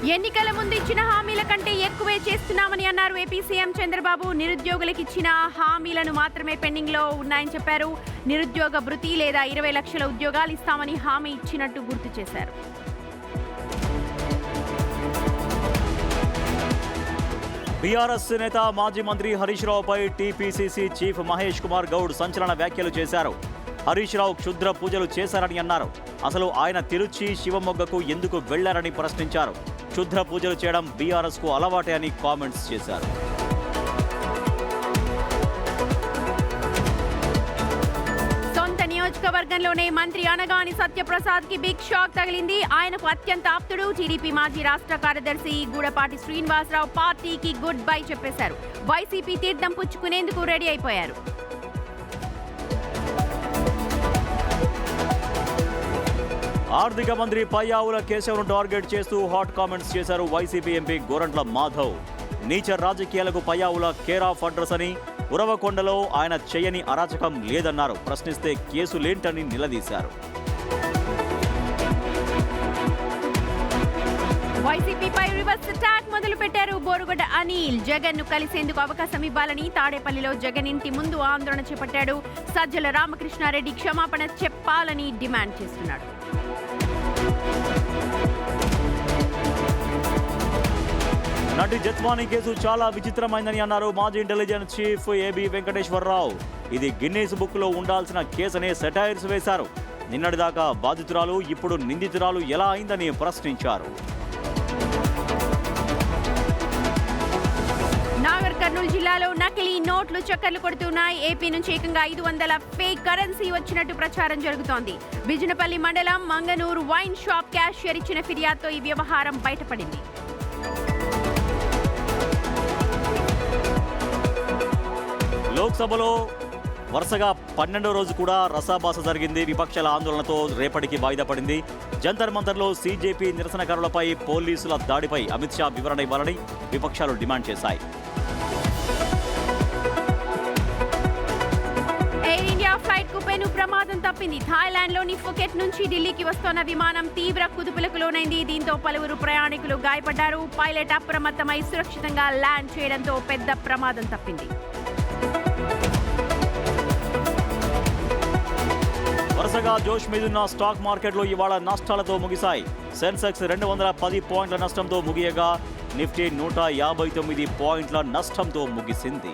ఎన్నికల ముందు ఇచ్చిన హామీల కంటే ఎక్కువే చేస్తున్నామని అన్నారు ఏపీ సీఎం చంద్రబాబు. నిరుద్యోగులకు ఇచ్చిన హామీలను మాత్రమే పెండింగ్ లో ఉన్నాయని చెప్పారు. నిరుద్యోగ భృతి లేదా 20 లక్షల ఉద్యోగాలు ఇస్తామని హామీ ఇచ్చినట్టు గుర్తు చేశారు. బీఆర్ఎస్ నేత మాజీ మంత్రి హరీష్ రావుపై టీపీసీసీ చీఫ్ మహేష్ కుమార్ గౌడ్ సంచలన వ్యాఖ్యలు చేశారు. హరీష్ రావు క్షుద్ర పూజలు చేశారని అన్నారు. అసలు ఆయన తిరుచి శివమొగ్గకు ఎందుకు వెళ్లారని ప్రశ్నించారు. క్షుద్ర పూజలు చేయడం బీఆర్ఎస్ కు అలవాటే అని కామెంట్స్ చేశారు. సొంత నియోజకవర్గంలోనే మంత్రి అనగాని సత్యప్రసాద్ కి బిగ్ షాక్ తగిలింది. ఆయనకు అత్యంత ఆప్తుడు టీడీపీ మాజీ రాష్ట్ర కార్యదర్శి గూడపాటి శ్రీనివాసరావు పార్టీకి గుడ్ బై చెప్పేశారు. వైసీపీ తీర్థం పుచ్చుకునేందుకు రెడీ అయిపోయారు. ఆర్థిక మంత్రి పయ్యావుల కేశవ్ను టార్గెట్ చేస్తూ హాట్ కామెంట్స్ చేశారు వైసీపీ ఎంపీ గోరంట్ల మాధవ్. నీచ రాజకీయాలకు పయ్యావుల కేర్ ఆఫ్ అడ్రస్ అని, ఉరవకొండలో ఆయన చేయని అరాచకం లేదన్నారు. ప్రశ్నిస్తే కేసులేంటని నిలదీశారు. వైసీపీపై రివర్స్ అటాక్ మొదలు పెట్టారు బోరుగడ్డ అనిల్. జగన్ ను కలిసేందుకు అవకాశం ఇవ్వాలని తాడేపల్లిలో జగన్ ఇంటి ముందు ఆందోళన చేపట్టాడు. సజ్జల రామకృష్ణారెడ్డి క్షమాపణ చెప్పాలని డిమాండ్ చేస్తున్నాడు. నటి జత్వానీ కేసు చాలా విచిత్రమైందని అన్నారు మాజీ ఇంటెలిజెన్స్ చీఫ్ ఏబీ వెంకటేశ్వరరావు. ఇది గిన్నీస్ బుక్ లో ఉండాల్సిన కేసనే సెటైర్స్ వేశారు. నిన్నటిదాకా బాధితురాలు, ఇప్పుడు నిందితురాలు ఎలా అయిందని ప్రశ్నించారు. నాగర్ కర్నూలు జిల్లాలో నకిలీ నోట్లు చక్కర్లు కొడుతున్నాయి. ఏపీ నుంచి ఏకంగా 500 ఫేక్ కరెన్సీ వచ్చినట్టు ప్రచారం జరుగుతోంది. బిజినపల్లి మండలం మంగనూరు వైన్ షాప్ క్యాషియర్ ఇచ్చిన ఫిర్యాదుతో ఈ వ్యవహారం బయటపడింది. లోక్సభలో వరుసగా 12వ రోజు కూడా రసాభాస జరిగింది. విపక్షాల ఆందోళనతో రేపటికి వాయిదా పడింది. జంతర్ మంతర్లో సీజేపీ నిరసనకారులపై పోలీసుల దాడిపై అమిత్ షా వివరణ ఇవ్వాలని విపక్షాలు డిమాండ్ చేశాయి. ఎయిర్ ఇండియా ఫ్లైట్ కు పెను ప్రమాదం తప్పింది. థాయిలాండ్లోని ఫుకెట్ నుంచి ఢిల్లీకి వస్తోన్న విమానం తీవ్ర కుదుపులకు లోనైంది. దీంతో పలువురు ప్రయాణికులు గాయపడ్డారు. పైలట్ అప్రమత్తమై సురక్షితంగా ల్యాండ్ చేయడంతో పెద్ద ప్రమాదం తప్పింది. వరుసగా జోష్ మీదున్న స్టాక్ మార్కెట్లో ఇవాళ నష్టాలతో ముగిశాయి. సెన్సెక్స్ 210 పాయింట్ల నష్టంతో ముగియగా నిఫ్టీ 159 పాయింట్ల నష్టంతో ముగిసింది.